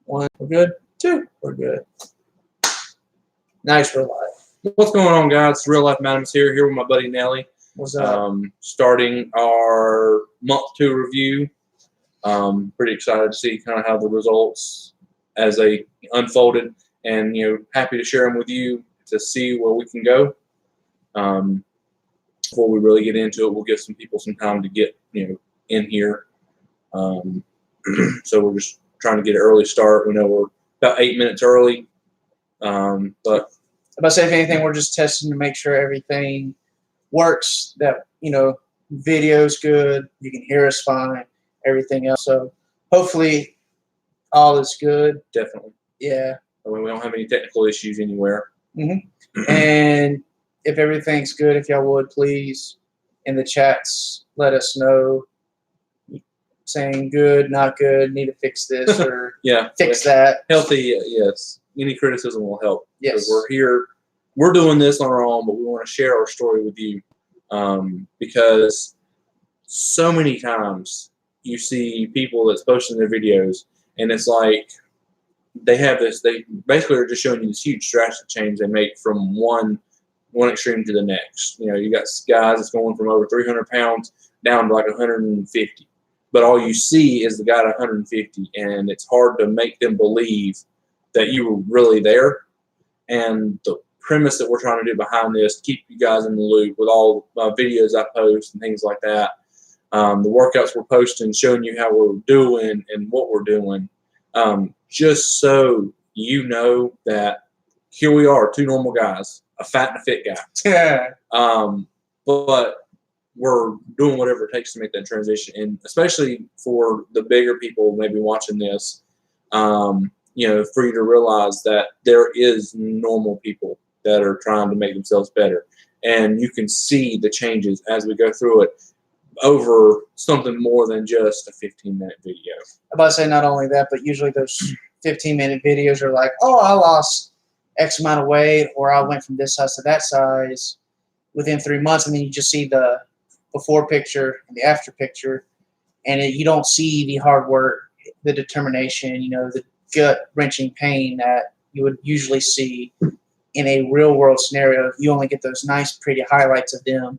One, we're good. Two, we're good. Nice, real life. What's going on, guys? Real Life Madams here with my buddy Nelly. What's up? Starting our month 2 review. Pretty excited to see kind of how the results as they unfolded, and happy to share them with you to see where we can go. Before we really get into it, we'll give some people some time to get in here. So we're just trying to get an early start. We know we're about 8 minutes early, but If I say anything, we're just testing to make sure everything works. That video's good, you can hear us fine, everything else. So hopefully all is good. definitely, Yeah. I mean, we don't have any technical issues anywhere. And if everything's good, if y'all would please in the chats let us know, saying good, not good, need to fix this or Yeah, fix that. healthy. Yes, any criticism will help. Yes. We're here. We're doing this on our own, but we want to share our story with you, because so many times you see people that's posting their videos, and it's like they have this. They basically are just showing you this huge drastic change they make from one extreme to the next. You got guys that's going from over 300 pounds down to like 150, but all you see is the guy at 150, and it's hard to make them believe that you were really there. And the premise that we're trying to do behind this, keep you guys in the loop with all videos I post and things like that. The workouts we're posting, showing you how we're doing and what we're doing, just so you know that here we are, 2 normal guys, a fat and a fit guy. Yeah. But we're doing whatever it takes to make that transition, and especially for the bigger people maybe watching this, for you to realize that there is normal people that are trying to make themselves better, and you can see the changes as we go through it over something more than just a 15-minute video. I'm about to say not only that, but usually those 15-minute videos are like, oh, I lost X amount of weight, or I went from this size to that size within 3 months, and then you just see the before picture and the after picture, and you don't see the hard work, the determination, the gut-wrenching pain that you would usually see in a real-world scenario. You only get those nice, pretty highlights of them.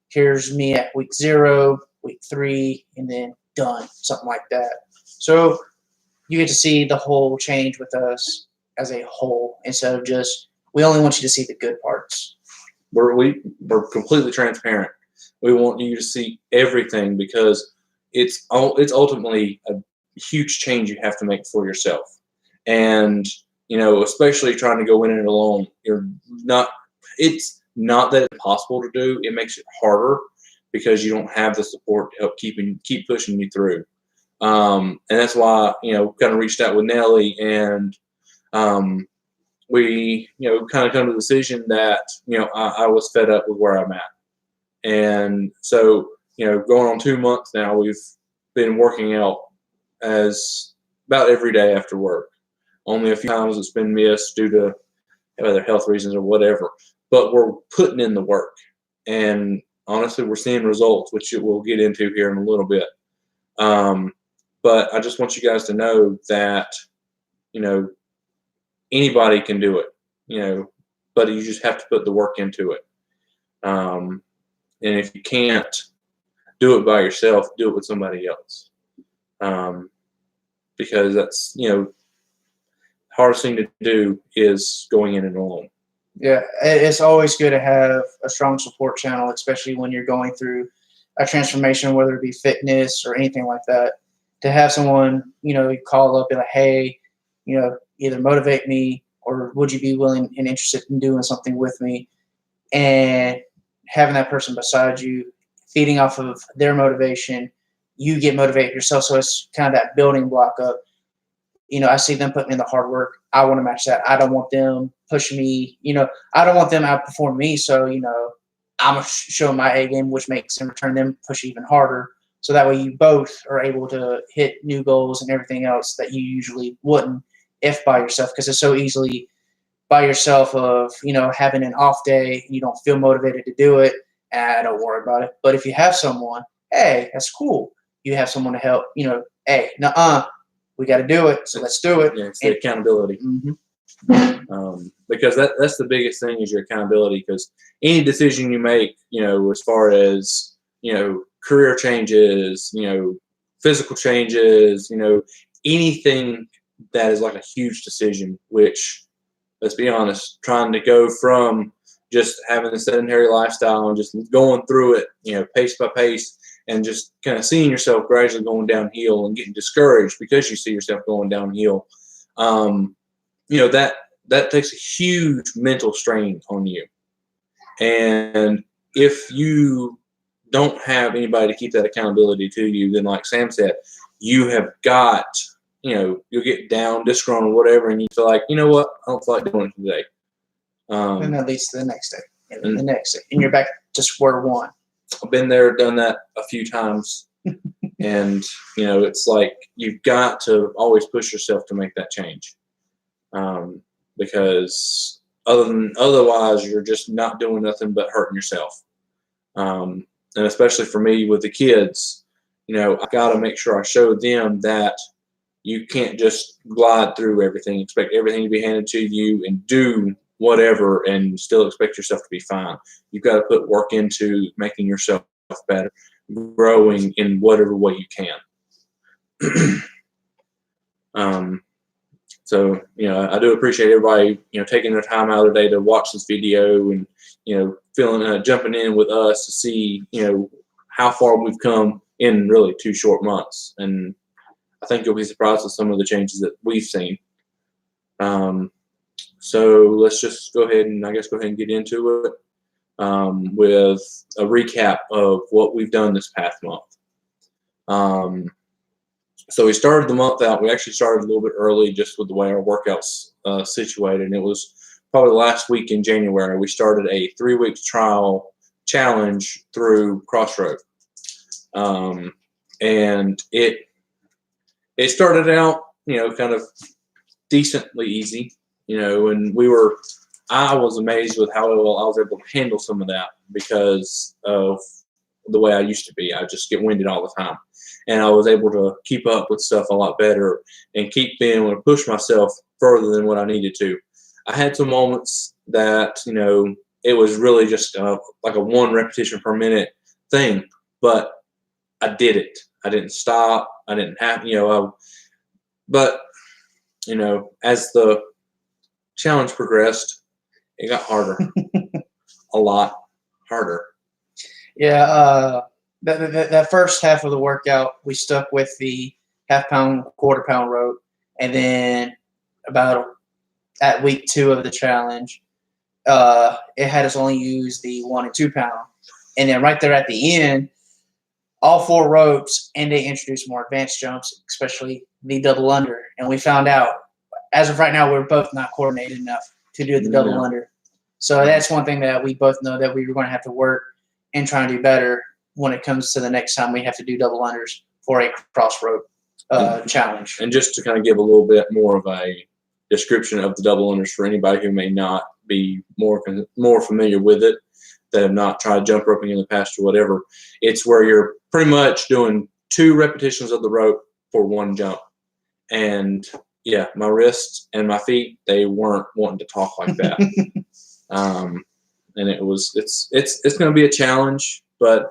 Here's me at week 0, week 3, and then done, something like that. So you get to see the whole change with us as a whole, instead of just, we only want you to see the good parts. We're completely transparent. We want you to see everything, because it's ultimately a huge change you have to make for yourself. And especially trying to go in it alone, it's not that it's possible to do. It makes it harder because you don't have the support to help keep pushing you through. And that's why kind of reached out with Nelly, and we kind of come to the decision that I was fed up with where I'm at. And so going on 2 months now, we've been working out as about every day after work. Only a few times it's been missed due to either health reasons or whatever, but we're putting in the work, and honestly we're seeing results, which we'll get into here in a little bit. But I just want you guys to know that anybody can do it, but you just have to put the work into it. And if you can't do it by yourself, do it with somebody else. Because that's, hardest thing to do is going in it alone. Yeah, it's always good to have a strong support channel, especially when you're going through a transformation, whether it be fitness or anything like that. To have someone, you call up, be like, hey, either motivate me, or would you be willing and interested in doing something with me? And having that person beside you, feeding off of their motivation, you get motivated yourself. So it's kind of that building block of, I see them putting in the hard work. I want to match that. I don't want them pushing me. I don't want them to outperform me. So, I'm going to show my A game, which makes in return them push even harder. So that way you both are able to hit new goals and everything else that you usually wouldn't if by yourself, because it's so easily by yourself of, having an off day, you don't feel motivated to do it, don't worry about it. But if you have someone, hey, that's cool. You have someone to help, hey, nuh-uh, we got to do it. So let's do it. Yeah, it's the accountability. Because that's the biggest thing is your accountability. Because any decision you make, as far as career changes, physical changes, anything that is like a huge decision. Which, let's be honest, trying to go from just having a sedentary lifestyle and just going through it, pace by pace, and just kind of seeing yourself gradually going downhill and getting discouraged because you see yourself going downhill. That takes a huge mental strain on you. And if you don't have anybody to keep that accountability to you, then like Sam said, you have got, you'll get down, disgruntled, whatever, and you feel like, you know what, I don't feel like doing it today. And that leads to the next day, and then the next day, and you're back to square one. I've been there, done that a few times. And, it's like you've got to always push yourself to make that change. Because otherwise you're just not doing nothing but hurting yourself. And especially for me with the kids, I got to make sure I show them that you can't just glide through everything, expect everything to be handed to you and do whatever and still expect yourself to be fine. You've got to put work into making yourself better, growing in whatever way you can. So, I do appreciate everybody, taking their time out of the day to watch this video and, jumping in with us to see, how far we've come in really 2 short months. And I think you'll be surprised with some of the changes that we've seen. So let's just go ahead and get into it with a recap of what we've done this past month. So we started the month out. We actually started a little bit early just with the way our workouts situated. And it was probably the last week in January. We started a 3-week trial challenge through Crossroad. And it started out, kind of decently easy, and I was amazed with how well I was able to handle some of that because of the way I used to be. I just get winded all the time. And I was able to keep up with stuff a lot better and keep being able to push myself further than what I needed to. I had some moments that, it was really just like a 1 repetition per minute thing, but I did it. I didn't stop. I didn't have, but, as the challenge progressed, it got harder, a lot harder. Yeah, that first half of the workout, we stuck with the half-pound, quarter-pound rope, and then about at week 2 of the challenge, it had us only use the 1 and 2 pound, and then right there at the end, all 4 ropes, and they introduced more advanced jumps, especially the double under, and we found out as of right now we're both not coordinated enough to do the double under. So that's one thing that we both know that we were going to have to work and try and do better when it comes to the next time we have to do double unders for a cross rope challenge. And just to kind of give a little bit more of a description of the double unders for anybody who may not be more familiar with it, that have not tried jump roping in the past or whatever, it's where you're pretty much doing 2 repetitions of the rope for 1 jump. And yeah, my wrists and my feet, they weren't wanting to talk like that. And it's going to be a challenge, but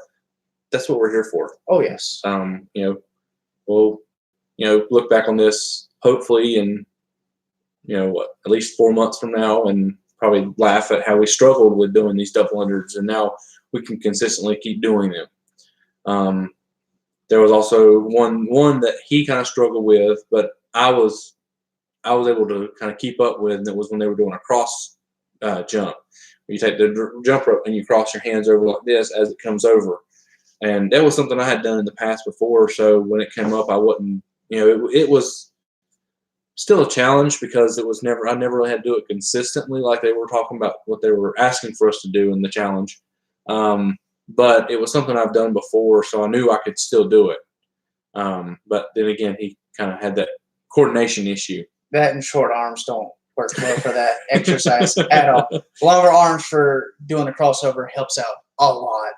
that's what we're here for. Oh yes. We'll look back on this hopefully in at least 4 months from now and probably laugh at how we struggled with doing these double unders, and now we can consistently keep doing them. There was also one that he kind of struggled with, but I was able to kind of keep up with, and it was when they were doing a cross jump. You take the jump rope and you cross your hands over like this as it comes over. And that was something I had done in the past before, so when it came up, I wasn't, it was still a challenge because I never really had to do it consistently like they were talking about what they were asking for us to do in the challenge. But it was something I've done before, so I knew I could still do it. But then again, he kind of had that coordination issue. That and short arms don't work well for that exercise at all. Longer arms for doing a crossover helps out a lot.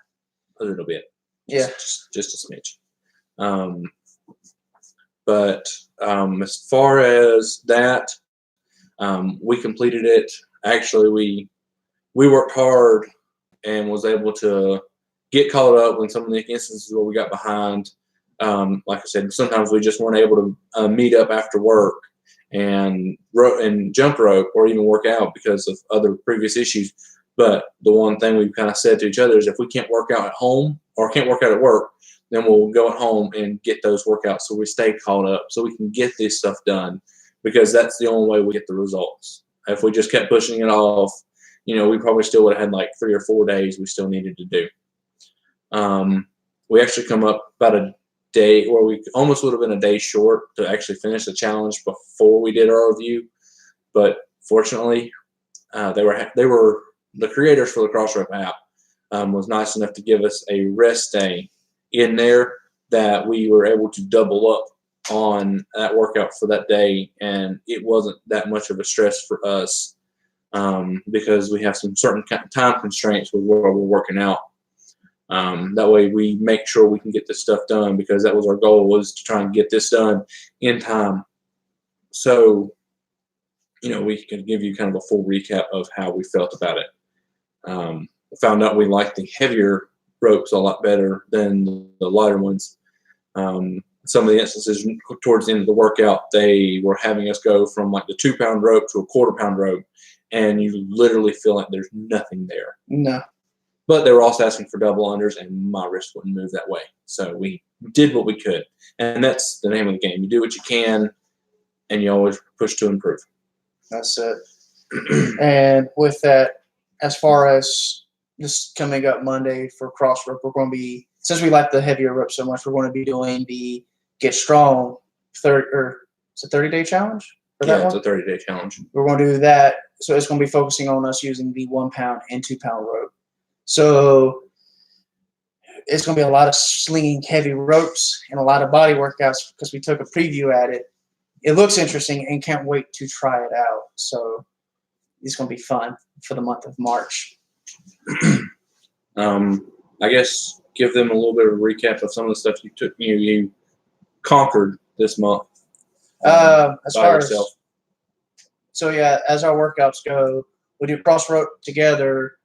A little bit. Yeah. Just a smidge. But as far as that, we completed it. Actually, we worked hard and was able to get caught up in some of the instances where we got behind. Like I said, sometimes we just weren't able to meet up after work and jump rope or even work out because of other previous issues. But the one thing we've kind of said to each other is if we can't work out at home or can't work out at work, then we'll go at home and get those workouts so we stay caught up so we can get this stuff done, because that's the only way we get the results. If we just kept pushing it off, we probably still would have had like 3 or 4 days we still needed to do. We actually come up about a day, or we almost would have been a day short to actually finish the challenge before we did our review. But fortunately, they were the creators for the Crossrope app was nice enough to give us a rest day in there that we were able to double up on that workout for that day, and it wasn't that much of a stress for us because we have some certain time constraints with where we're working out. That way we make sure we can get this stuff done, because that was our goal, was to try and get this done in time. So, we can give you kind of a full recap of how we felt about it. Found out we liked the heavier ropes a lot better than the lighter ones. Some of the instances towards the end of the workout, they were having us go from like the 2-pound rope to a 1/4-pound rope, and you literally feel like there's nothing there. No. But they were also asking for double unders, and my wrist wouldn't move that way. So we did what we could. And that's the name of the game. You do what you can, and you always push to improve. That's it. And with that, as far as this coming up Monday for cross rope, we're going to be, since we like the heavier rope so much, we're going to be doing the Get Strong 30-day challenge. Yeah, it's a 30-day challenge. We're going to do that. So it's going to be focusing on us using the 1-pound and 2-pound rope. So it's going to be a lot of slinging heavy ropes and a lot of body workouts, because we took a preview at it. It looks interesting and can't wait to try it out. So it's going to be fun for the month of March. I guess give them a little bit of a recap of some of the stuff you conquered this month. As far as, so yeah, as our workouts go, we do cross rope together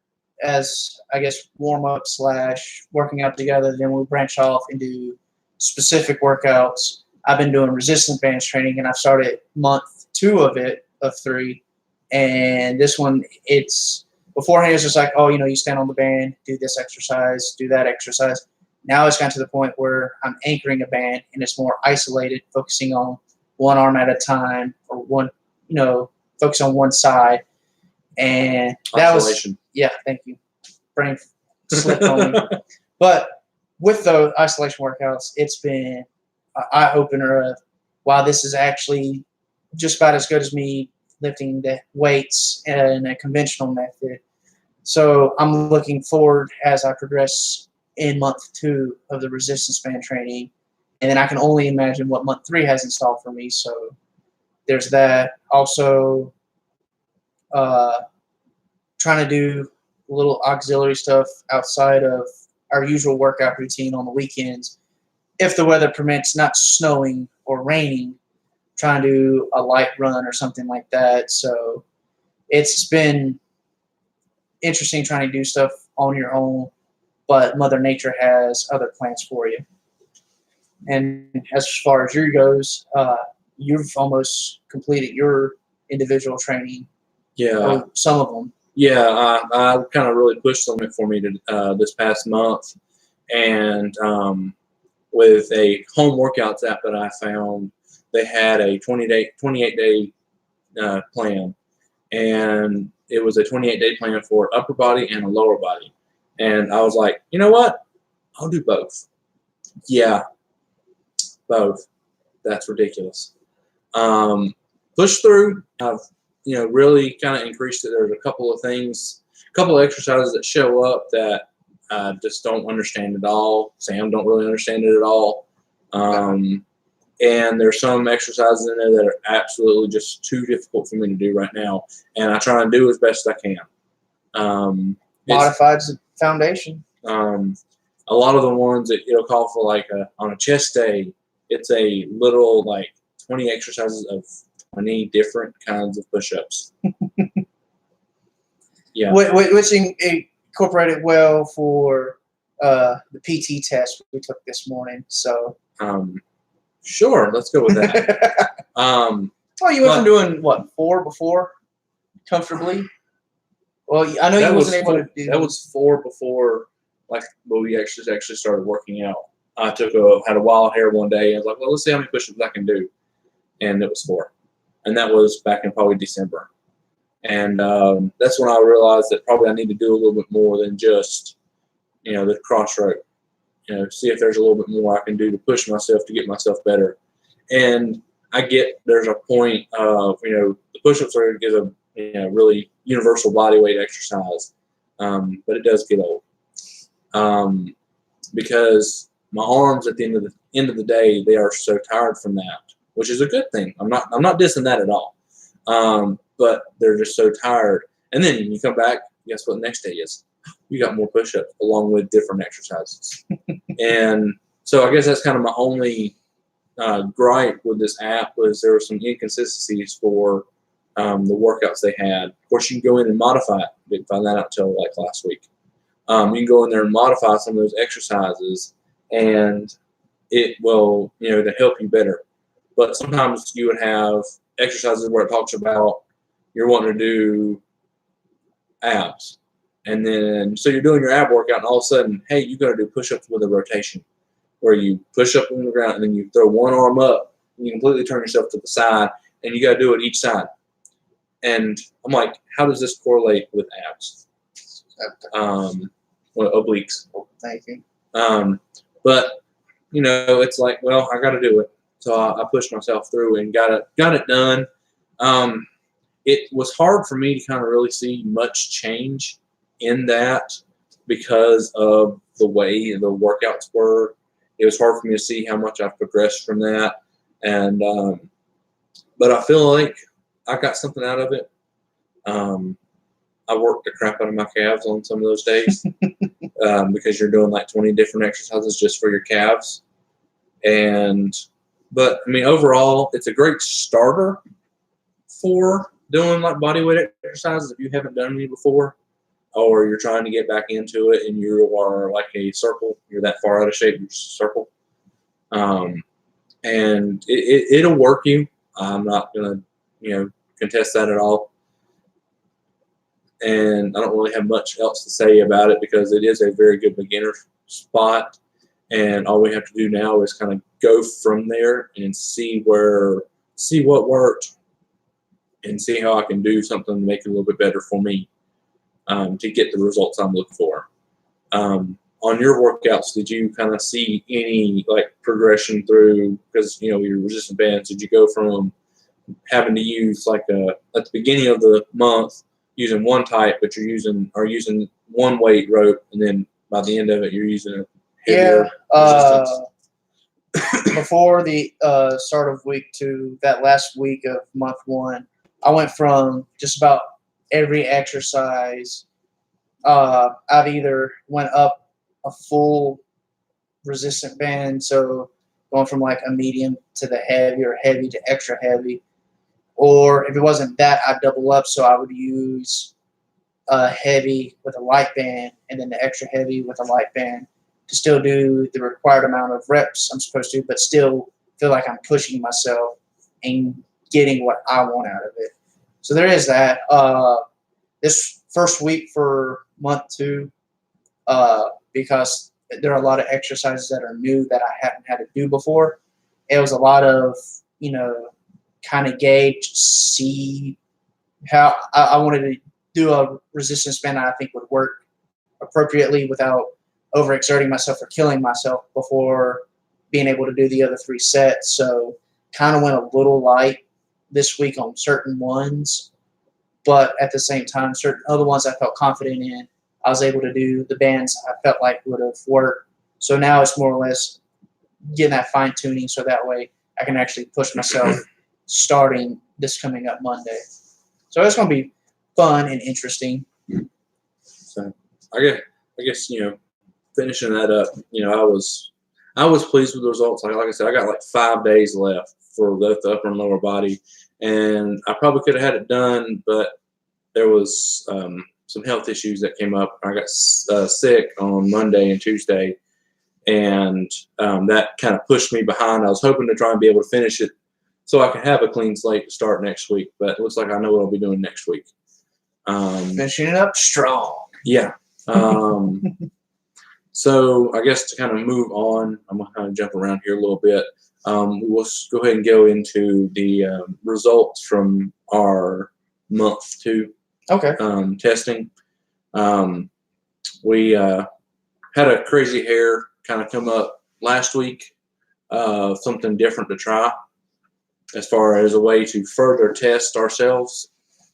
as, I guess, warm up / working out together. Then we branch off and do specific workouts. I've been doing resistance bands training, and I've started month 2 of it, of 3. And this one, it's beforehand, it's just like, oh, you stand on the band, do this exercise, do that exercise. Now it's gotten to the point where I'm anchoring a band, and it's more isolated, focusing on one arm at a time, or focus on one side. And that Isolation. yeah, thank you. Brain slipped on me. But with those isolation workouts, it's been an eye-opener of, wow, this is actually just about as good as me lifting the weights in a conventional method. So I'm looking forward as I progress in month 2 of the resistance band training. And then I can only imagine what month 3 has installed for me. So there's that. Also, trying to do a little auxiliary stuff outside of our usual workout routine on the weekends. If the weather permits, not snowing or raining, trying to do a light run or something like that. So it's been interesting trying to do stuff on your own, but Mother Nature has other plans for you. And as far as your goes, you've almost completed your individual training. Yeah. Some of them. Yeah, I kind of really pushed on it for me this past month. And with a home workouts app that I found, they had a 28-day plan. And it was a 28-day plan for upper body and a lower body. And I was like, you know what? I'll do both. Yeah, both. That's ridiculous. Push through. I've really kind of increased it. There's a couple of exercises that show up that I just don't understand at all. Sam don't really understand it at all. And there's some exercises in there that are absolutely just too difficult for me to do right now. And I try and do as best as I can. Modified foundation. A lot of the ones that it'll call for, like on a chest day, It's a little like 20 exercises of 20 different kinds of push-ups. Yeah. Which incorporated well for the PT test we took this morning. So Sure, let's go with that. Well, you went from doing what 4 before comfortably. Well, I know you wasn't able to do that. Was 4 before, like, when we actually started working out. I had a wild hair one day. And I was like, well, let's see how many push-ups I can do, and it was 4, and that was back in probably December. And that's when I realized that probably I need to do a little bit more than just, the cross rope. See if there's a little bit more I can do to push myself to get myself better. And I get there's a point of, the push-ups are a really universal body weight exercise, but it does get old because my arms at the end of the day, they are so tired from that, which is a good thing. I'm not dissing that at all, but they're just so tired. And then you come back, guess what the next day is? You got more push-ups along with different exercises. And so I guess that's kind of my only gripe with this app was there were some inconsistencies for the workouts they had. Of course, you can go in and modify it. Didn't find that out until like last week. You can go in there and modify some of those exercises, and it will, to help you better. But sometimes you would have exercises where it talks about you're wanting to do abs. And then, so you're doing your ab workout, and all of a sudden, hey, you got to do push-ups with a rotation, where you push up on the ground, and then you throw one arm up, and you completely turn yourself to the side, and you got to do it each side. And I'm like, how does this correlate with abs? Obliques. Thank you. But it's like, well, I got to do it. So I pushed myself through and got it done. It was hard for me to kind of really see much change in that because of the way the workouts were. It was hard for me to see how much I've progressed from that. And but I feel like I got something out of it. I worked the crap out of my calves on some of those days because you're doing like 20 different exercises just for your calves. But I mean, overall, it's a great starter for doing like body weight exercises if you haven't done any before, or you're trying to get back into it and you are like a circle, you're that far out of shape, you're just a circle. And it'll work you. I'm not gonna, contest that at all. And I don't really have much else to say about it because it is a very good beginner spot. And all we have to do now is kind of go from there and see what worked and see how I can do something to make it a little bit better for me to get the results I'm looking for. On your workouts, did you kind of see any like progression through, because, your resistance bands, did you go from having to use like at the beginning of the month using one type, but you're using one weight rope, and then by the end of it, you're using a heavier resistance? Before the start of week 2, that last week of month 1, I went from just about every exercise. I've either went up a full resistant band, so going from like a medium to the heavy or heavy to extra heavy, or if it wasn't that, I'd double up, so I would use a heavy with a light band and then the extra heavy with a light band to still do the required amount of reps I'm supposed to, but still feel like I'm pushing myself and getting what I want out of it. So there is that. This first week for month 2, because there are a lot of exercises that are new that I haven't had to do before, it was a lot of, kind of gauge, see how I wanted to do a resistance band I think would work appropriately without overexerting myself or killing myself before being able to do the other 3 sets. So kind of went a little light this week on certain ones, but at the same time, certain other ones I felt confident in, I was able to do the bands I felt like would have worked. So now it's more or less getting that fine tuning so that way I can actually push myself starting this coming up Monday. So it's going to be fun and interesting. So I guess finishing that up, I was pleased with the results. Like I said, I got like 5 days left for both the upper and lower body, and I probably could have had it done, but there was some health issues that came up. I got sick on Monday and Tuesday, and that kind of pushed me behind. I was hoping to try and be able to finish it so I could have a clean slate to start next week, but it looks like I know what I'll be doing next week. Finishing it up strong. Yeah. So I guess to kind of move on, I'm going to kind of jump around here a little bit. We'll go ahead and go into the results from our month 2 testing. We had a crazy hair kind of come up last week, something different to try as far as a way to further test ourselves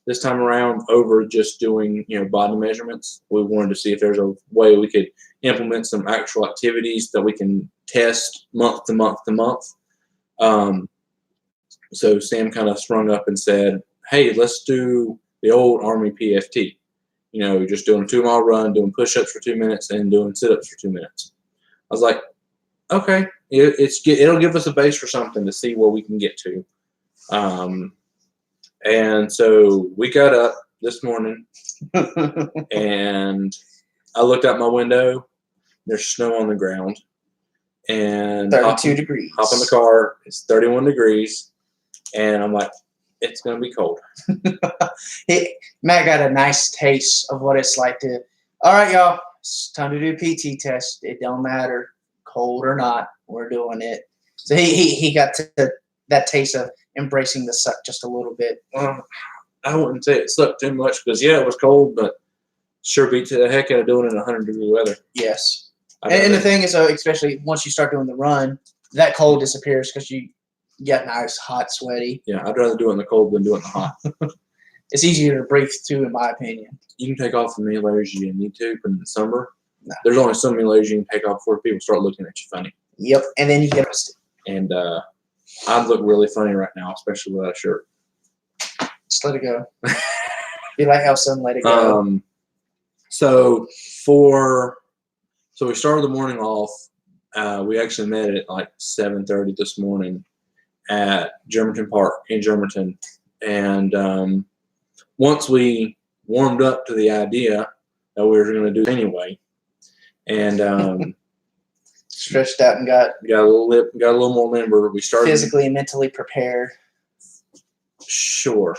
this time around over just doing, body measurements. We wanted to see if there's a way we could implement some actual activities that we can test month to month to month. So Sam kind of sprung up and said, hey, let's do the old Army PFT. Just doing a 2-mile run, doing push-ups for 2 minutes, and doing sit-ups for 2 minutes. I was like, okay, it'll give us a base for something to see where we can get to. And so we got up this morning, and I looked out my window. There's snow on the ground, and 32 degrees. Hop in the car. It's 31 degrees, and I'm like, it's gonna be cold. Matt got a nice taste of what it's like to. All right, y'all, it's time to do PT test. It don't matter, cold or not, we're doing it. So he got to that taste of embracing the suck just a little bit. I wouldn't say it sucked too much because it was cold, but sure beats the heck out of doing it in 100-degree weather. Yes, and the thing is, especially once you start doing the run, that cold disappears because you get nice, hot, sweaty. Yeah, I'd rather do it in the cold than do it in the hot. It's easier to breathe too, in my opinion. You can take off as many layers as you need to, but in the summer, there's only so many layers you can take off before people start looking at you funny. Yep, and then you get rusted. And I'd look really funny right now, especially without a shirt. Just let it go. Be like Elsa and let it go. So we started the morning off. We actually met at like 7:30 this morning at Germantown Park in Germantown. And once we warmed up to the idea that we were going to do anyway, and stretched out and got a little more limber. We started physically and mentally prepared. Sure.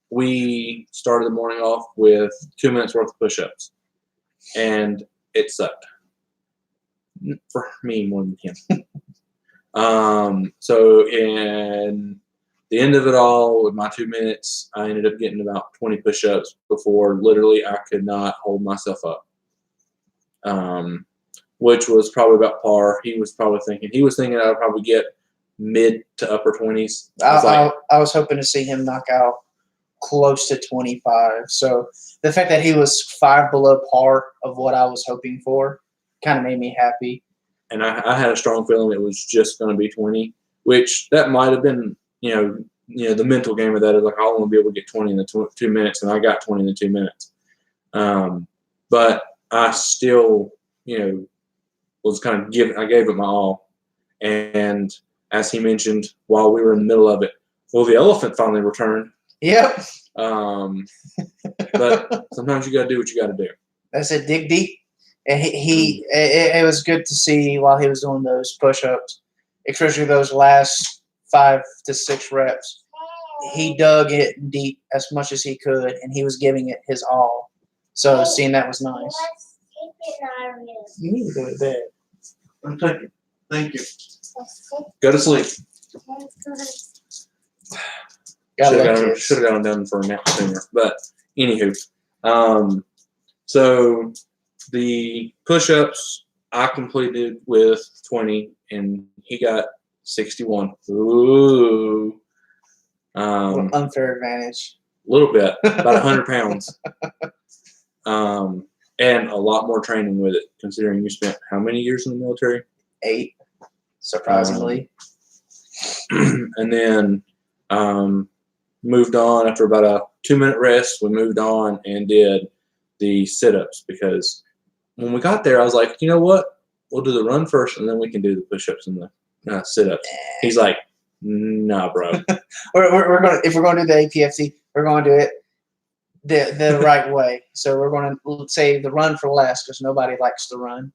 We started the morning off with 2 minutes worth of push-ups, and it sucked for me more than him. So in the end of it all, with my 2 minutes, I ended up getting about 20 push-ups before literally I could not hold myself up. Which was probably about par. He was thinking I would probably get mid to upper 20s. I was hoping to see him knock out close to 25. So the fact that he was 5 below par of what I was hoping for kind of made me happy. And I had a strong feeling it was just going to be 20, which that might have been, the mental game of that is like, I want to be able to get 20 in the 2 minutes, and I got 20 in the 2 minutes. But I still, was kind of I gave it my all. And as he mentioned, while we were in the middle of it, the elephant finally returned. Yep. But sometimes you got to do what you got to do. That's it. Dig deep. And it was good to see while he was doing those push-ups, especially those last 5 to 6 reps. He dug it deep as much as he could, and he was giving it his all. So seeing that was nice. You need to go to bed. I'm taking. Thank you. Go to sleep. Should have gone down for a nap sooner. But anywho, so the push-ups I completed with 20, and he got 61. Ooh. Unfair advantage. A little bit, about 100 pounds. And a lot more training with it, considering you spent how many years in the military? 8, surprisingly. And then moved on after about a 2-minute rest. We moved on and did the sit-ups, because when we got there, I was like, you know what? we'll do the run first, and then we can do the push-ups and the sit-ups. He's like, nah, bro. we're going to, if we're going to do the APFT, we're going to do it the right way. So we're going to say the run for last because nobody likes to run.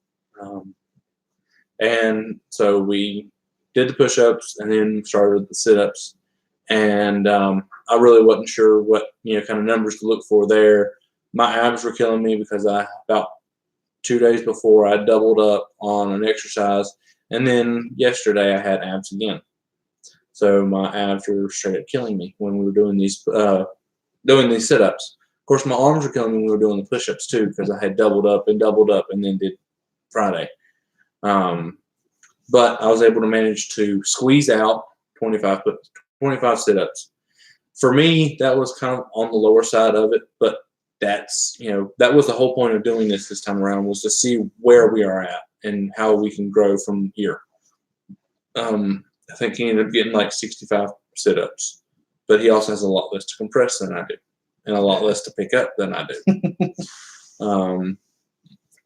And so we did the push-ups and then started the sit-ups. And I really wasn't sure what kind of numbers to look for there. My abs were killing me because about 2 days before I doubled up on an exercise, and then yesterday I had abs again. So my abs were straight up killing me when we were doing these sit-ups. Of course, my arms were killing me when we were doing the push-ups too because I had doubled up and then did Friday. But I was able to manage to squeeze out 25 sit-ups. For me, that was kind of on the lower side of it, but that's, that was the whole point of doing this time around, was to see where we are at and how we can grow from here. I think he ended up getting like 65 sit-ups, but he also has a lot less to compress than I do and a lot less to pick up than I do. And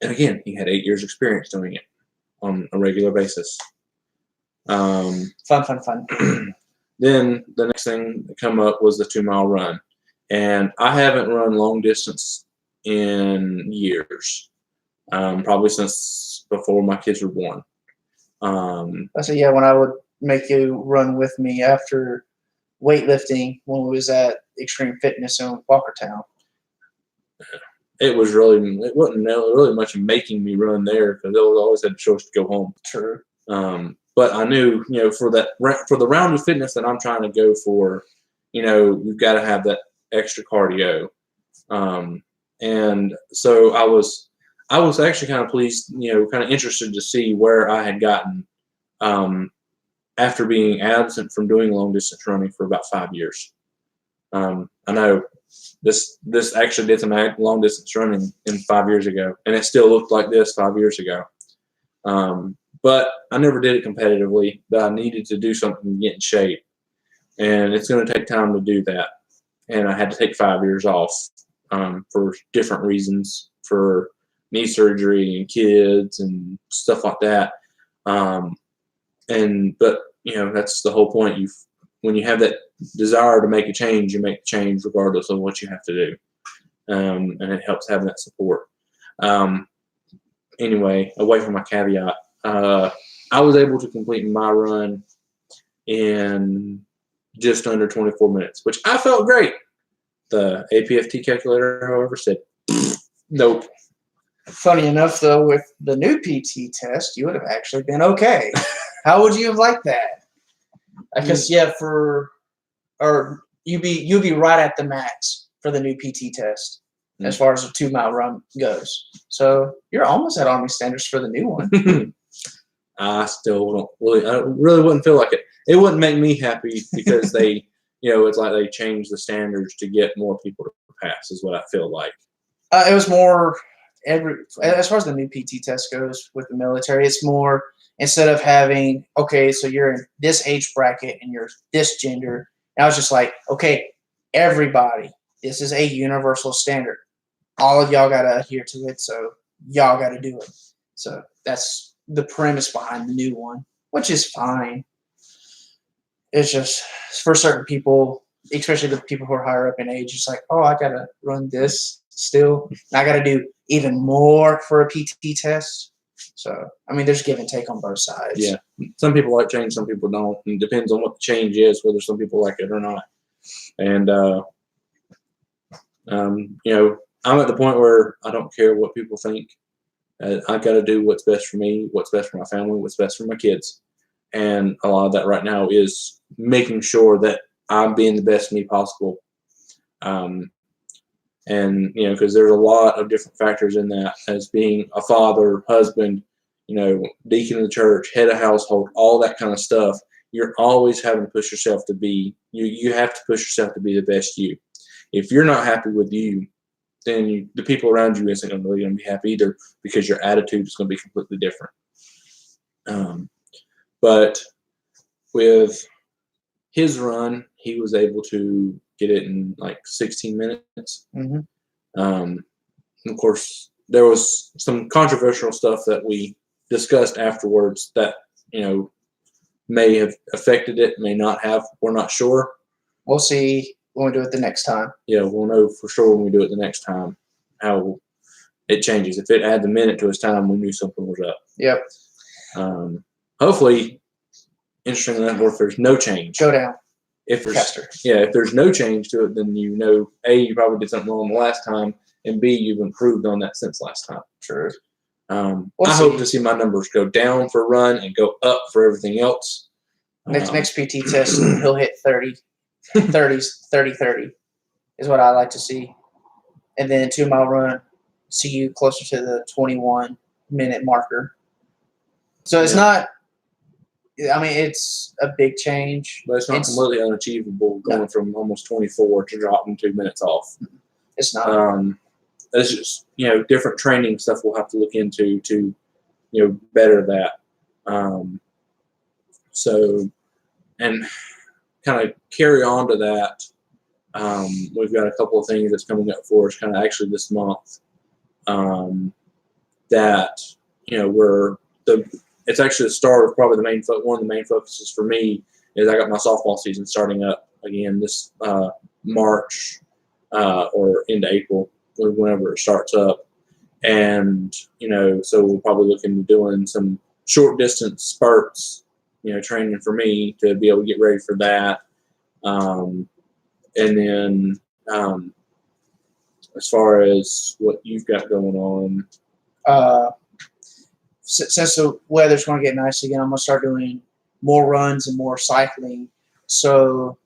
again, he had 8 years experience doing it on a regular basis. Fun. Then the next thing that come up was the 2 mile run. And I haven't run long distance in years, probably since before my kids were born. I said, yeah, when I would make you run with me after weightlifting when we was at Extreme Fitness in Walkertown. It wasn't really much of making me run there because I always had a choice to go home. True. But I knew, for the round of fitness that I'm trying to go for, you've got to have that extra cardio. And so I was actually kind of pleased, kind of interested to see where I had gotten after being absent from doing long distance running for about 5 years. I know this actually did some long distance running in 5 years ago, and it still looked like this 5 years ago. But I never did it competitively, but I needed to do something to get in shape. And it's going to take time to do that. And I had to take 5 years off for different reasons, for knee surgery and kids and stuff like that. But that's the whole point. When you have that desire to make a change, you make the change regardless of what you have to do. And it helps having that support. Anyway, away from my caveat, I was able to complete my run in just under 24 minutes, which I felt great. The APFT calculator, however, said, nope. Funny enough, though, with the new PT test, you would have actually been okay. How would you have liked that? Because you'd be right at the max for the new PT test as far as the 2 mile run goes. So you're almost at Army standards for the new one. I still don't really. I really wouldn't feel like it. It wouldn't make me happy because they, it's like they changed the standards to get more people to pass. Is what I feel like. It was more as far as the new PT test goes with the military. It's more, instead of having, okay, so you're in this age bracket and you're this gender. And I was just like, okay, everybody, this is a universal standard. All of y'all got to adhere to it, so y'all got to do it. So that's the premise behind the new one, which is fine. It's just for certain people, especially the people who are higher up in age, it's like, oh, I got to run this still. And I got to do even more for a PT test. So, there's give and take on both sides. Yeah. Some people like change, some people don't. It depends on what the change is, whether some people like it or not. And, I'm at the point where I don't care what people think. I got to do what's best for me, what's best for my family, what's best for my kids. And a lot of that right now is making sure that I'm being the best me possible. Because there's a lot of different factors in that, as being a father, husband, deacon of the church, head of household, all that kind of stuff. You're always having to push yourself to be, you have to push yourself to be the best you. If you're not happy with you, then the people around you isn't really going to be happy either, because your attitude is going to be completely different. But with his run, he was able to get it in like 16 minutes. Mm-hmm. Of course, there was some controversial stuff that we discussed afterwards that, may have affected it, may not have. We're not sure. We'll see when we do it the next time. Yeah, we'll know for sure when we do it the next time how it changes. If it adds a minute to his time, we knew something was up. Yep. Hopefully, interestingly enough, if there's no change, Go down. if there's Caster. if there's no change to it, then A, you probably did something wrong the last time, and B, you've improved on that since last time. True. I We'll hope see. to see my numbers go down for run and go up for everything else. Next PT test, he'll hit 30 is what I like to see. And then 2 mile run, see you closer to the 21-minute marker. So it's not, it's a big change. But it's not completely unachievable going from almost 24 to dropping 2 minutes off. It's not. It's just, different training stuff we'll have to look into to, better that. So, and kind of carry on to that, we've got a couple of things that's coming up for us kind of actually this month that, it's actually the start of probably one of the main focuses for me is I got my softball season starting up again this March or into April, whenever it starts up. And, so we'll probably look into doing some short distance spurts, training for me to be able to get ready for that. And then as far as what you've got going on, since the weather's going to get nice again, I'm going to start doing more runs and more cycling. So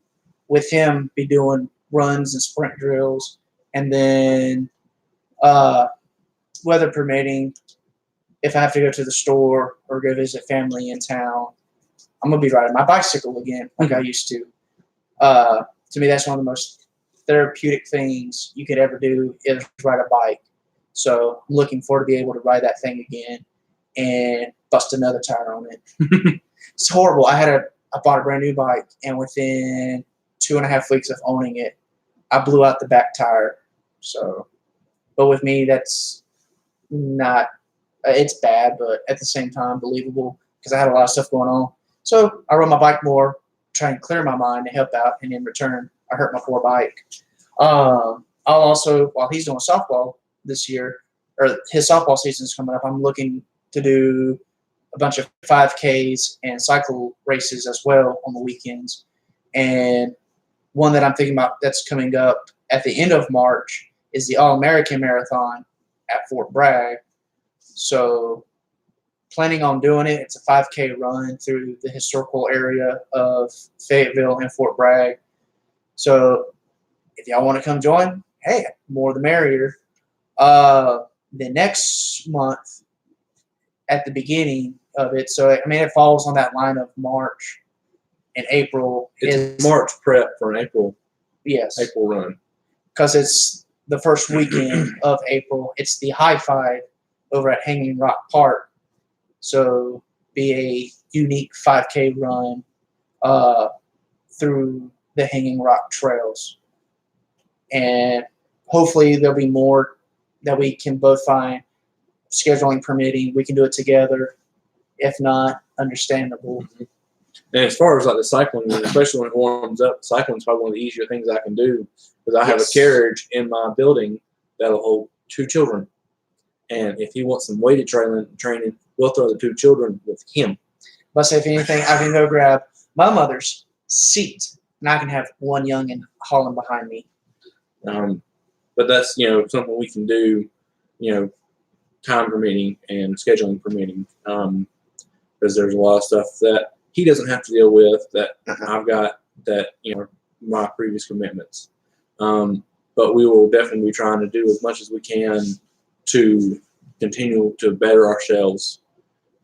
with him, be doing runs and sprint drills. And then weather permitting, if I have to go to the store or go visit family in town, I'm going to be riding my bicycle again like I used to. To me, that's one of the most therapeutic things you could ever do is ride a bike. So I'm looking forward to be able to ride that thing again and bust another tire on it. It's horrible. I bought a brand new bike, and within 2.5 weeks of owning it, I blew out the back tire. So, but with me, that's not, it's bad, but at the same time, believable because I had a lot of stuff going on. So I rode my bike more, try and clear my mind and help out, and in return, I hurt my poor bike. I'll also, while he's doing softball this year, or his softball season's coming up, I'm looking to do a bunch of 5Ks and cycle races as well on the weekends. And one that I'm thinking about that's coming up at the end of March is the All-American Marathon at Fort Bragg. So planning on doing it. It's a 5K run through the historical area of Fayetteville and Fort Bragg. So if y'all want to come join, hey, more the merrier. The next month at the beginning of it, so it falls on that line of March and April. It's March prep for an April run. Because it's the first weekend of April. It's the High Five over at Hanging Rock Park. So be a unique 5K run through the Hanging Rock trails. And hopefully there'll be more that we can both find, scheduling permitting. We can do it together. If not, understandable. Mm-hmm. And as far as like the cycling, especially when it warms up, cycling is probably one of the easier things I can do because I have a carriage in my building that'll hold 2 children. And if he wants some weighted training, we'll throw the 2 children with him. But say if anything, I can go grab my mother's seat, and I can have one youngin' hauling behind me. But that's something we can do, time permitting and scheduling permitting, because there's a lot of stuff that he doesn't have to deal with that I've got that my previous commitments. But we will definitely be trying to do as much as we can to continue to better ourselves.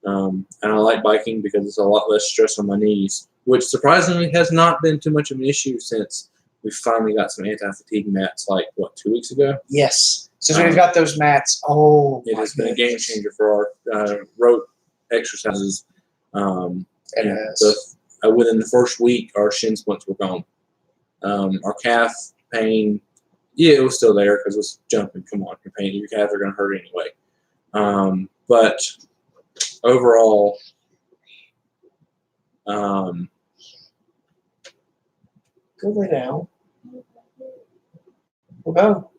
And I like biking because it's a lot less stress on my knees, which surprisingly has not been too much of an issue since we finally got some anti-fatigue mats 2 weeks ago. Yes. Since we've got those mats, it has been a game changer for our rote exercises. And within the first week, our shin splints were gone. Our calf pain, it was still there because it was jumping. Come on, your calves are going to hurt anyway. But overall, Go lay down. We'll go.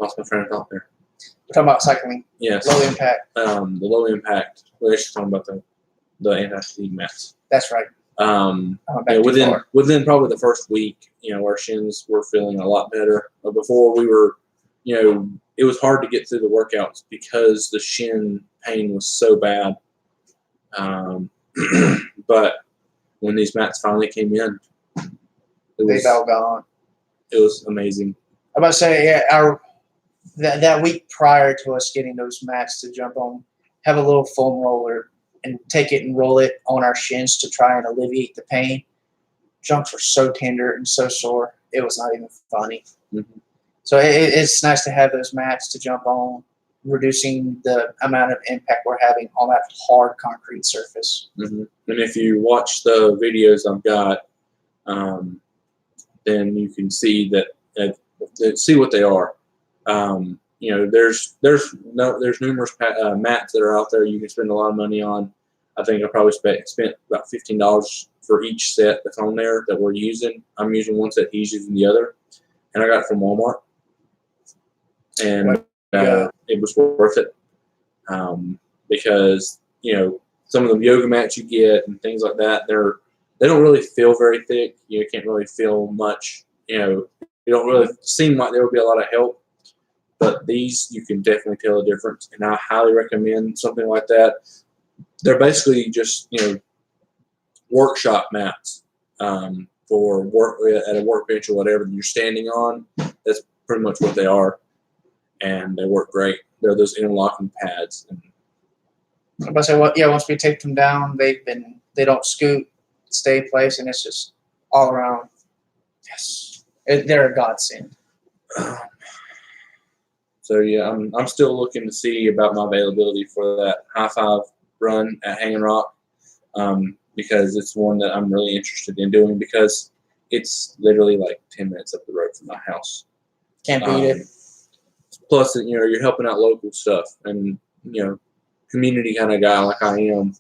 lost my train of thought there. We're talking about cycling. Yes. Low impact. The low impact. We're actually talking about the anti-fatigue mats. That's right. Within probably the first week, our shins were feeling a lot better. But before we were, it was hard to get through the workouts because the shin pain was so bad. But when these mats finally came in, they've all gone. It was amazing. I'm about to say, yeah, that week prior to us getting those mats to jump on, have a little foam roller and take it and roll it on our shins to try and alleviate the pain. Jumps were so tender and so sore, it was not even funny. Mm-hmm. So it's nice to have those mats to jump on, reducing the amount of impact we're having on that hard concrete surface. Mm-hmm. And if you watch the videos I've got, then you can see see what they are. There's numerous mats that are out there you can spend a lot of money on. I think I probably spent about $15 for each set that's on there that we're using. I'm using one set, he's using the other, and I got it from Walmart, and it was worth it because some of the yoga mats you get and things like that, they don't really feel very thick. You can't really feel much. You don't really seem like there will be a lot of help. But these, you can definitely tell a difference, and I highly recommend something like that. They're basically just workshop mats for work at a workbench or whatever you're standing on. That's pretty much what they are, and they work great. They're those interlocking pads. I'm about to say, once we take them down, they don't scoot, stay in place, and it's just all around. Yes, they're a godsend. So yeah, I'm still looking to see about my availability for that high five run at Hanging Rock because it's one that I'm really interested in doing because it's literally like 10 minutes up the road from my house. Can't beat it. Plus, you're helping out local stuff and community kind of guy like I am.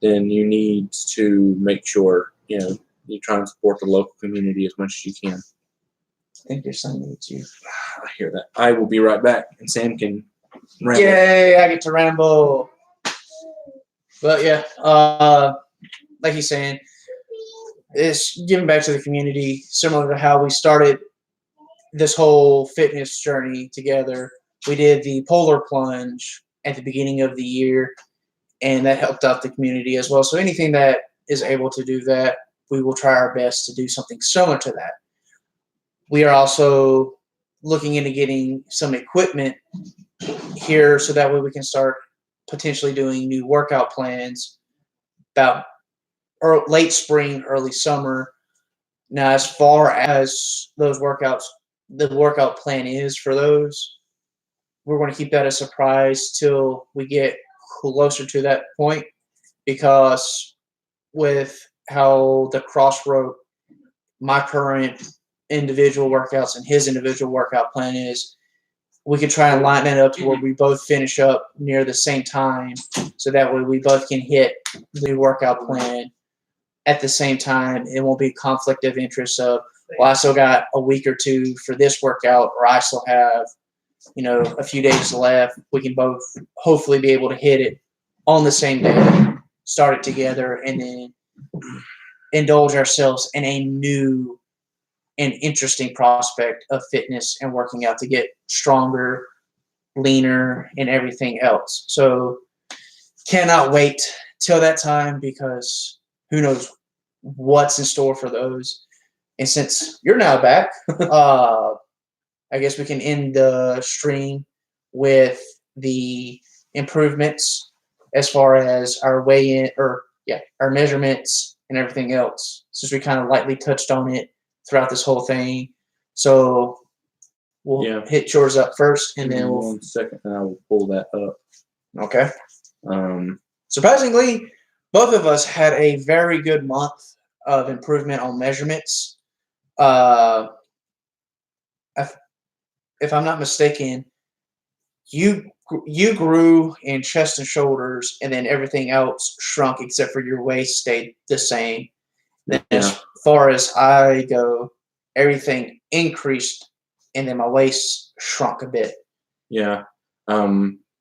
Then you need to make sure you try and support the local community as much as you can. I think your son needs you. I hear that. I will be right back, and Sam can ramble. Yay, I get to ramble. But yeah, like he's saying, it's giving back to the community, similar to how we started this whole fitness journey together. We did the polar plunge at the beginning of the year, and that helped out the community as well. So anything that is able to do that, we will try our best to do something similar to that. We are also looking into getting some equipment here so that way we can start potentially doing new workout plans about late spring, early summer. Now, as far as those workouts, the workout plan is for those, we're going to keep that a surprise till we get closer to that point because with how the Crossroad, my current individual workouts and his individual workout plan is, we could try and line it up to where we both finish up near the same time so that way we both can hit the workout plan at the same time. It won't be conflict of interest of, well, I still got a week or two for this workout, or I still have, a few days left. We can both hopefully be able to hit it on the same day, start it together, and then indulge ourselves in a new and interesting prospect of fitness and working out to get stronger, leaner, and everything else. So cannot wait till that time because who knows what's in store for those. And since you're now back, I guess we can end the stream with the improvements as far as our weigh-in our measurements and everything else, since we kind of lightly touched on it throughout this whole thing. So we'll hit yours up first, and then we'll 1 second, and I will pull that up. Okay. Surprisingly, both of us had a very good month of improvement on measurements. If I'm not mistaken, you grew in chest and shoulders, and then everything else shrunk except for your waist stayed the same. Then Yeah. as far as I go, everything increased, and then my waist shrunk a bit. Yeah.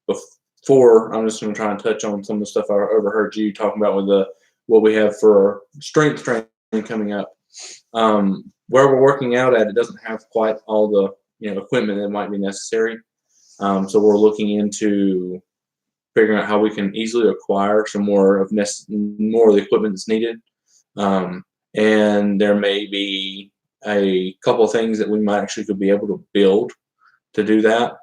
Before, I'm just going to try and touch on some of the stuff I overheard you talking about with what we have for strength training coming up. Where we're working out at, it doesn't have quite all the equipment that might be necessary. So we're looking into figuring out how we can easily acquire some more of the equipment that's needed. And there may be a couple of things that we might actually could be able to build to do that,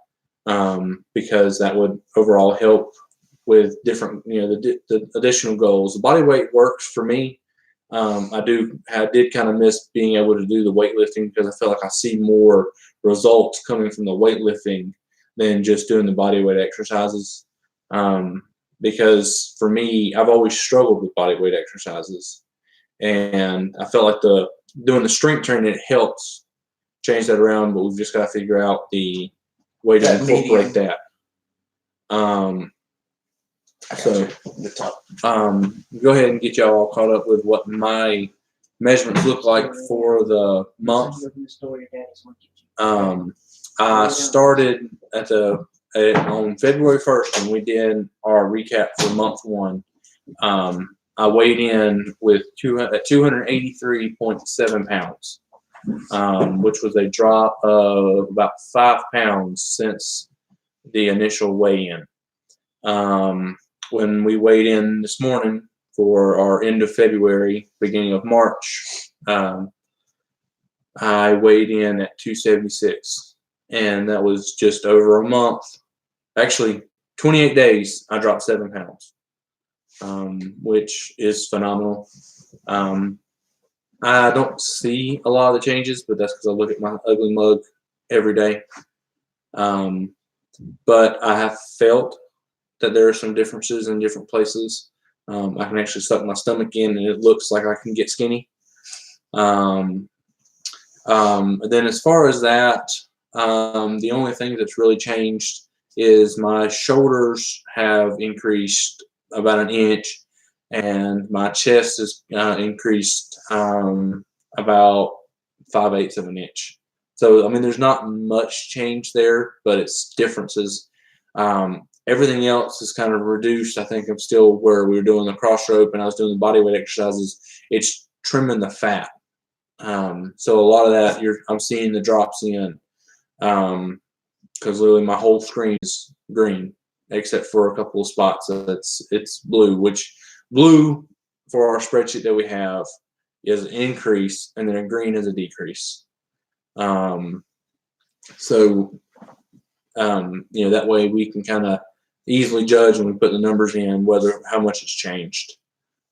because that would overall help with different, the additional goals. The body weight works for me. I did kind of miss being able to do the weightlifting because I feel like I see more results coming from the weightlifting than just doing the body weight exercises. Because for me, I've always struggled with body weight exercises, and I felt like doing the strength training, it helps change that around, but we've just got to figure out the way to incorporate that. So go ahead and get y'all all caught up with what my measurements look like for the month. I started on February 1st, when we did our recap for month 1. I weighed in with 283.7 pounds, which was a drop of about 5 pounds since the initial weigh-in. When we weighed in this morning for our end of February, beginning of March, I weighed in at 276, and that was just over a month. Actually, 28 days, I dropped 7 pounds, which is phenomenal. I don't see a lot of the changes, but that's because I look at my ugly mug every day. But I have felt that there are some differences in different places. I can actually suck my stomach in, and it looks like I can get skinny. Then as far as that, the only thing that's really changed is my shoulders have increased about an inch, and my chest has increased about 5/8 of an inch. So, I mean, there's not much change there, but it's differences. Everything else is kind of reduced. I think I'm still where we were doing the cross rope and I was doing the body weight exercises. It's trimming the fat. So a lot of that, I'm seeing the drops in, because literally my whole screen is green, except for a couple of spots. It's blue, which blue for our spreadsheet that we have is an increase, and then green is a decrease. That way we can kind of easily judge when we put the numbers in how much it's changed.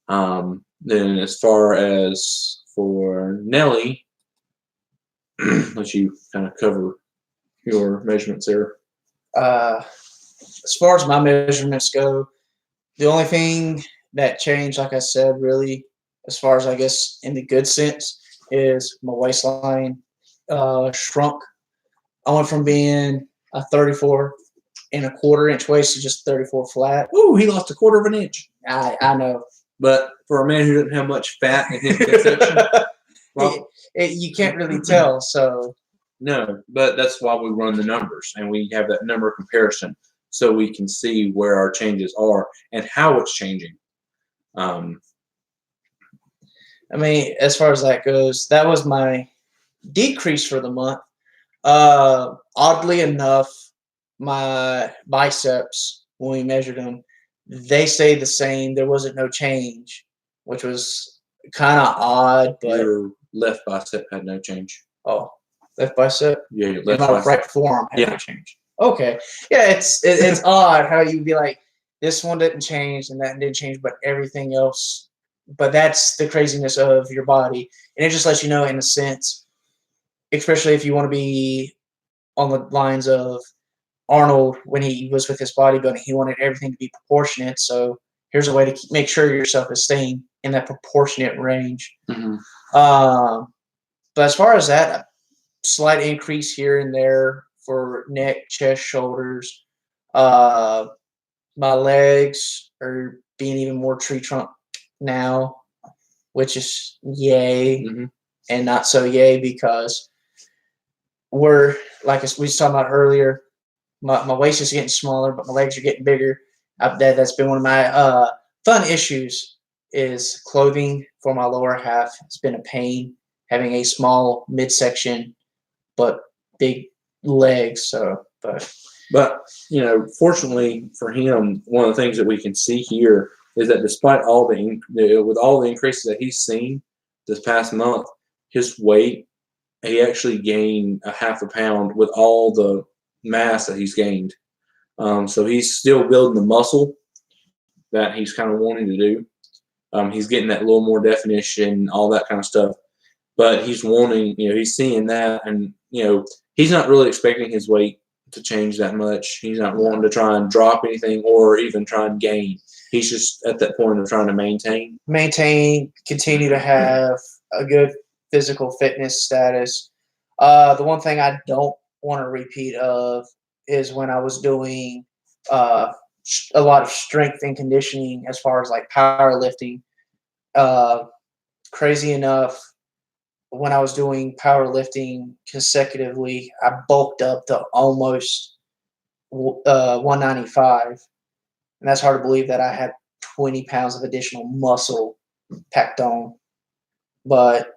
Then as far as for Nelly, let you kind of cover your measurements there. As far as my measurements go, the only thing that changed, like I said, really, as far as I guess in the good sense, is my waistline shrunk. I went from being a 34.25 inch waist to just 34 flat. Ooh, he lost 1/4 of an inch. I know. But for a man who doesn't have much fat in his midsection, well, you can't really tell. So no, but that's why we run the numbers, and we have that number comparison so we can see where our changes are and how it's changing. I mean, as far as that goes, that was my decrease for the month. Oddly enough, my biceps, when we measured them, they stayed the same. There wasn't no change, which was kind of odd. But your left bicep had no change. Oh, left bicep? Yeah, your left bicep. Right forearm had no change. Okay. Yeah, it's odd how you'd be like, this one didn't change and that didn't change, but everything else. But that's the craziness of your body. And it just lets you know, in a sense, especially if you want to be on the lines of Arnold when he was with his bodybuilding, he wanted everything to be proportionate. So here's a way to make sure yourself is staying in that proportionate range. Mm-hmm. But as far as that, a slight increase here and there for neck, chest, shoulders. Uh, my legs are being even more tree trunk now, which is yay Mhm. and not so yay because we're like we was talking about earlier. My waist is getting smaller, but my legs are getting bigger. That's been one of my fun issues is clothing for my lower half. It's been a pain having a small midsection, but big legs. So, But fortunately for him, one of the things that we can see here is that despite all with all the increases that he's seen this past month, his weight, he actually gained a half a pound with all the mass that he's gained. So he's still building the muscle that he's kind of wanting to do. He's getting that little more definition, all that kind of stuff. But he's wanting, he's seeing that, and he's not really expecting his weight to change that much. He's not wanting to try and drop anything or even try and gain. He's just at that point of trying to maintain. Continue to have a good physical fitness status. The one thing I don't want to repeat of is when I was doing a lot of strength and conditioning as far as like powerlifting. Crazy enough, when I was doing powerlifting consecutively, I bulked up to almost 195. And that's hard to believe that I had 20 pounds of additional muscle packed on. But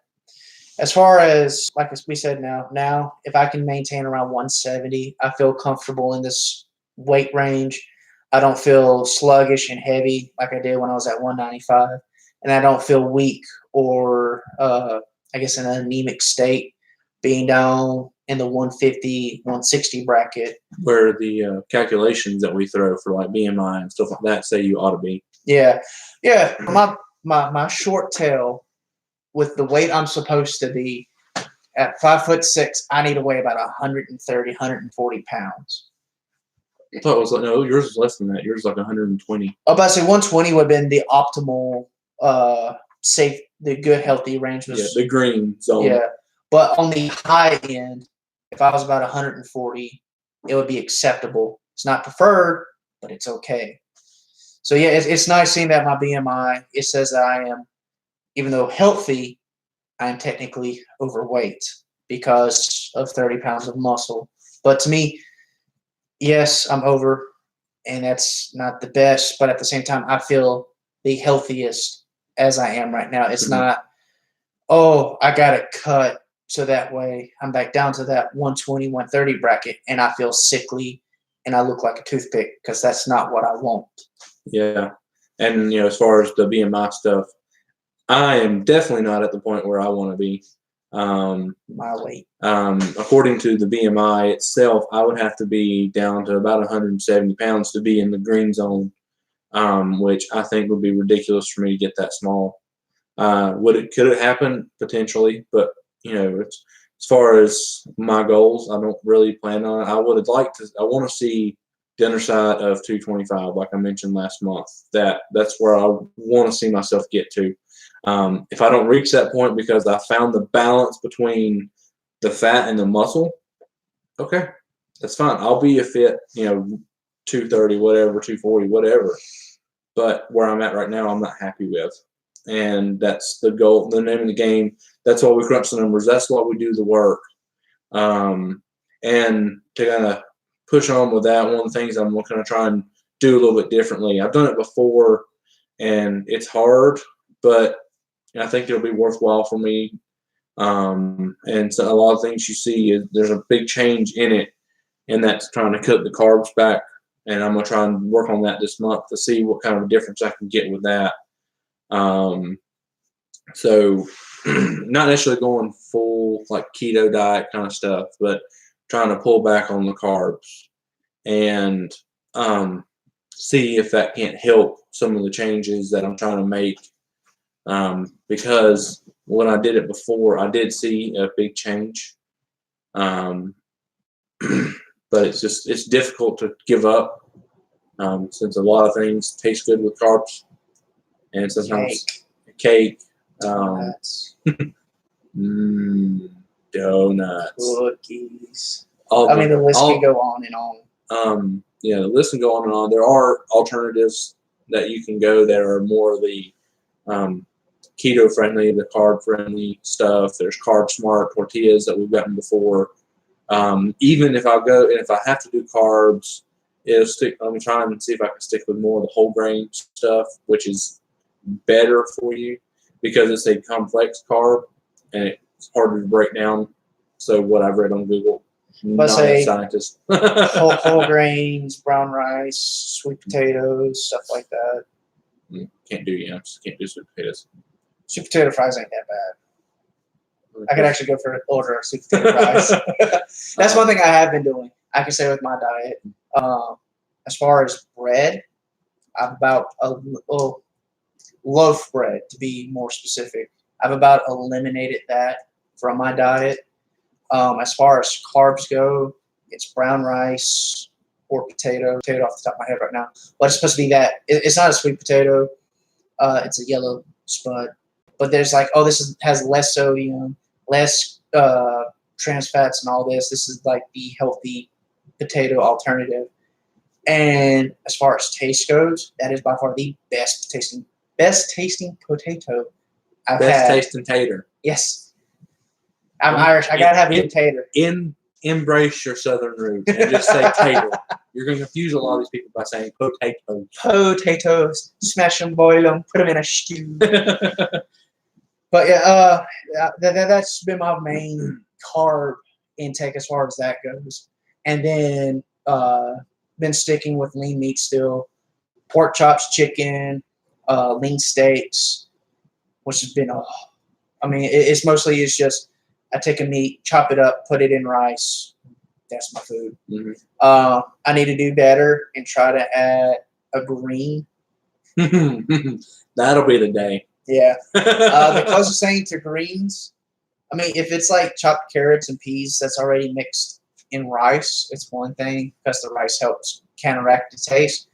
as far as, like we said, now if I can maintain around 170, I feel comfortable in this weight range. I don't feel sluggish and heavy like I did when I was at 195. And I don't feel weak or I guess in an anemic state, being down in the 150, 160 bracket. Where the calculations that we throw for like BMI and stuff like that say you ought to be. Yeah. My short tail with the weight I'm supposed to be at 5'6", I need to weigh about 130, 140 pounds. I thought it was no, yours was less than that. Yours was like 120. Oh, but I say 120 would have been the optimal, safe, the good, healthy range. Yeah, the green zone. Yeah, but on the high end, if I was about 140, it would be acceptable. It's not preferred, but it's okay. So yeah, it's nice seeing that my BMI, it says that I am, even though healthy, I am technically overweight because of 30 pounds of muscle. But to me, yes, I'm over, and that's not the best. But at the same time, I feel the healthiest as I am right now. It's not, oh, I got it cut so that way I'm back down to that 120, 130 bracket, and I feel sickly and I look like a toothpick because that's not what I want. Yeah. And, as far as the BMI stuff, I am definitely not at the point where I want to be. My weight. According to the BMI itself, I would have to be down to about 170 pounds to be in the green zone, which I think would be ridiculous for me to get that small. Could it happen? Potentially, but it's, as far as my goals, I don't really plan on it. I want to see the underside of 225, like I mentioned last month. That's where I want to see myself get to. If I don't reach that point because I found the balance between the fat and the muscle, okay, that's fine. I'll be a fit, 230, whatever, 240, whatever. But where I'm at right now, I'm not happy with. And that's the goal, the name of the game. That's why we crunch the numbers. That's why we do the work. And to kind of push on with that, one of the things I'm going to try and do a little bit differently. I've done it before, and it's hard, but I think it'll be worthwhile for me. And so a lot of things you see, there's a big change in it, and that's trying to cut the carbs back. And I'm going to try and work on that this month to see what kind of a difference I can get with that. So not necessarily going full like keto diet kind of stuff, but trying to pull back on the carbs and see if that can't help some of the changes that I'm trying to make. Because when I did it before, I did see a big change. But it's difficult to give up since a lot of things taste good with carbs, and sometimes cake, Donuts, donuts, cookies. the list can go on and on. the list can go on and on. There are alternatives that you can go that are more the keto friendly, the carb friendly stuff. There's carb smart tortillas that we've gotten before. Even if I have to do carbs, I'm trying to see if I can stick with more of the whole grain stuff, which is better for you because it's a complex carb and it's harder to break down. So what I've read on Google, Let's not a say scientist. whole grains, brown rice, sweet potatoes, stuff like that. Can't do yams. Can't do sweet potatoes. Sweet potato fries ain't that bad. I could actually go for an order of sweet potato fries. That's one thing I have been doing. I can say with my diet. As far as bread, I've about loaf bread, to be more specific. I've about eliminated that from my diet. As far as carbs go, it's brown rice or potato off the top of my head right now. But it's supposed to be that. It's not a sweet potato. It's a yellow spud. But there's like, has less sodium, less trans fats and all this. This is like the healthy potato alternative. And as far as taste goes, that is by far the best tasting potato I've had. Best tasting tater. Yes. I'm Irish. I gotta have a good tater. Embrace your southern roots and just say tater. You're going to confuse a lot of these people by saying potatoes. Potatoes. Smash them, boil them, put them in a stew. But yeah, that's been my main carb intake as far as that goes. And then been sticking with lean meat still. Pork chops, chicken, lean steaks, which has been, it's mostly just I take a meat, chop it up, put it in rice. That's my food. Mm-hmm. I need to do better and try to add a green. That'll be the day. Yeah. The closest thing to greens, if it's like chopped carrots and peas that's already mixed in rice, it's one thing because the rice helps counteract the taste.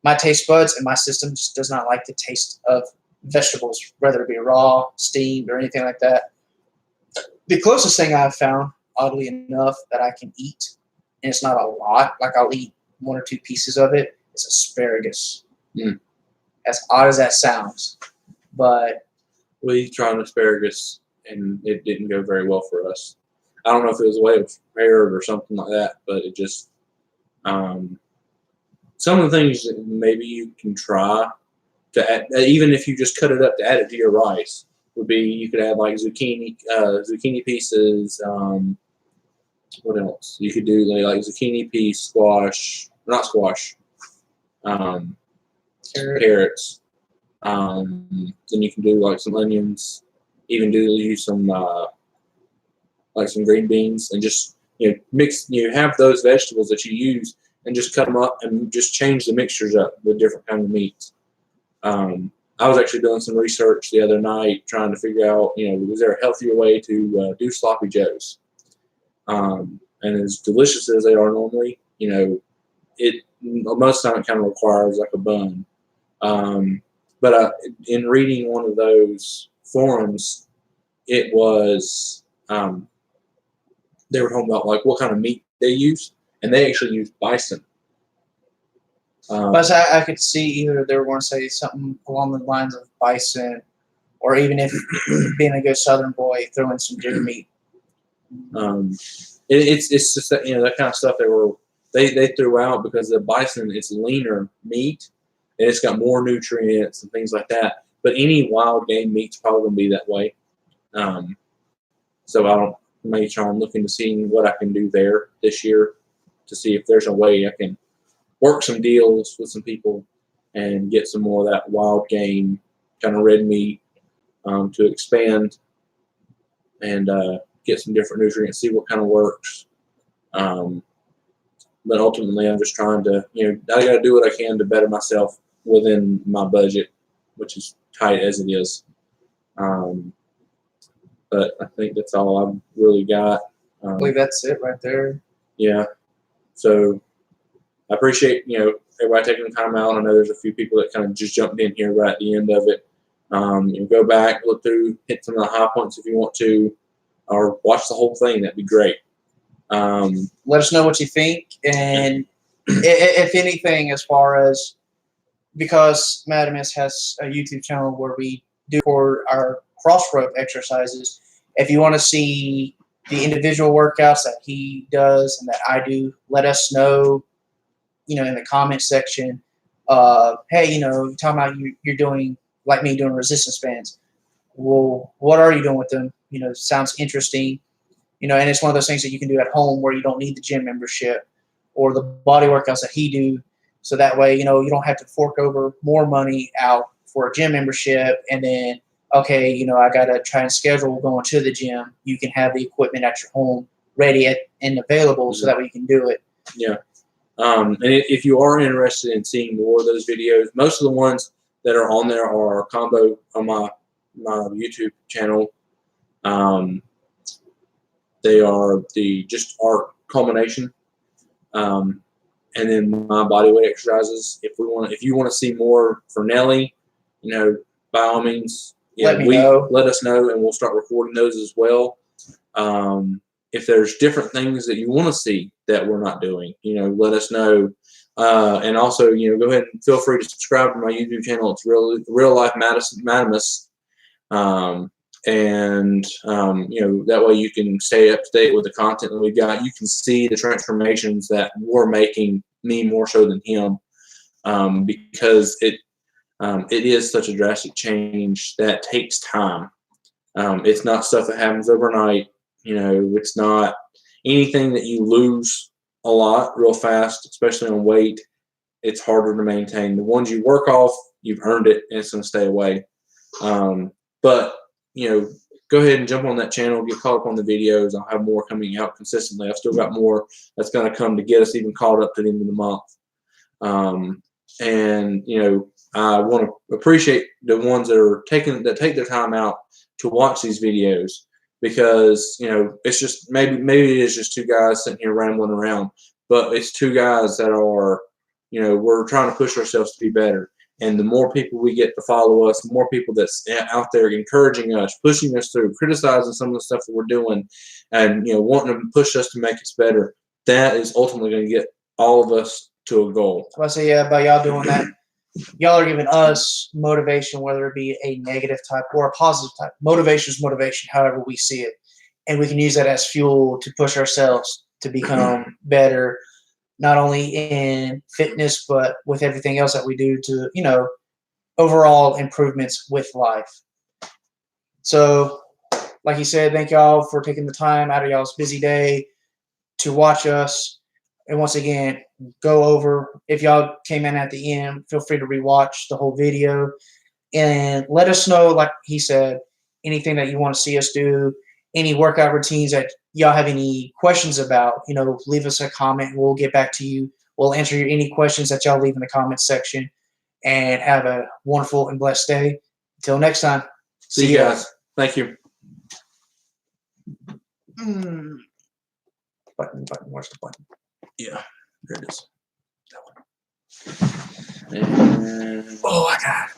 My taste buds and my system just does not like the taste of vegetables, whether it be raw, steamed, or anything like that. The closest thing I've found, oddly enough, that I can eat, and it's not a lot, like I'll eat 1 or 2 pieces of it, is asparagus. As odd as that sounds. But we tried asparagus, and it didn't go very well for us. I don't know if it was the way it was prepared or something like that, but it just some of the things that maybe you can try to add, even if you just cut it up to add it to your rice, would be you could add like zucchini pieces. What else? You could do like zucchini piece, squash, not squash, carrots. Then you can do like some onions, even use some like some green beans, and just mix. Have those vegetables that you use, and just cut them up and just change the mixtures up with different kind of meats. I was actually doing some research the other night trying to figure out, was there a healthier way to do sloppy joes? And as delicious as they are normally, it most of the time it kind of requires like a bun. But in reading one of those forums, it was they were talking about like what kind of meat they use, and they actually use bison. But I could see either they were going to say something along the lines of bison, or even if being a good Southern boy, throw in some deer meat. It's just that that kind of stuff they threw out because the bison is leaner meat and it's got more nutrients and things like that. But any wild game meat's probably going to be that way. So I may try and look into seeing what I can do there this year to see if there's a way I can work some deals with some people and get some more of that wild game kind of red meat to expand and get some different nutrients, see what kind of works. But ultimately, I'm just trying to, I got to do what I can to better myself within my budget, which is tight as it is. But I think that's all I've really got. I believe that's it right there. Yeah. So I appreciate, everybody taking the time out. I know there's a few people that kind of just jumped in here right at the end of it. Go back, look through, hit some of the high points if you want to, or watch the whole thing. That'd be great. Let us know what you think, and if anything, as far as because Madamus has a YouTube channel where we do for our cross rope exercises. If you want to see the individual workouts that he does and that I do, let us know. In the comment section. Hey, you're talking about you're doing like me doing resistance bands. Well, what are you doing with them? Sounds interesting. And it's one of those things that you can do at home where you don't need the gym membership or the body workouts that he do. So that way, you don't have to fork over more money out for a gym membership. And then, okay, I got to try and schedule going to the gym. You can have the equipment at your home ready and available so that way you can do it. Yeah. And if you are interested in seeing more of those videos, most of the ones that are on there are combo on my YouTube channel. They are just our culmination, and then my bodyweight exercises. If you want to see more for Nelly, by all means, let us know, and we'll start recording those as well. If there's different things that you want to see that we're not doing, let us know. And also, go ahead and feel free to subscribe to my YouTube channel. It's Real Life Madamus. That way you can stay up to date with the content that we got. You can see the transformations that we're making, me more so than him, because it is such a drastic change that takes time. It's not stuff that happens overnight. It's not anything that you lose a lot real fast, especially on weight. It's harder to maintain. The ones you work off, you've earned it, and it's going to stay away. But go ahead and jump on that channel, get caught up on the videos. I'll have more coming out consistently. I've still got more that's going to come to get us even caught up to the end of the month. I want to appreciate the ones that take their time out to watch these videos, because it's just maybe it is just two guys sitting here rambling around, but it's two guys that are we're trying to push ourselves to be better. And the more people we get to follow us, the more people that's out there encouraging us, pushing us through, criticizing some of the stuff that we're doing, and wanting to push us to make us better, that is ultimately going to get all of us to a goal. I say, yeah, by y'all doing that, y'all are giving us motivation, whether it be a negative type or a positive type. Motivation is motivation, however we see it. And we can use that as fuel to push ourselves to become better, not only in fitness, but with everything else that we do to, overall improvements with life. So, like you said, thank y'all for taking the time out of y'all's busy day to watch us. And once again, go over, if y'all came in at the end, feel free to rewatch the whole video and let us know, like he said, anything that you want to see us do, any workout routines that y'all have any questions about, leave us a comment and we'll get back to you. We'll answer any questions that y'all leave in the comment section, and have a wonderful and blessed day. Until next time. See you guys. Thank you. Button, where's the button? Yeah, there it is. That one. And I got it.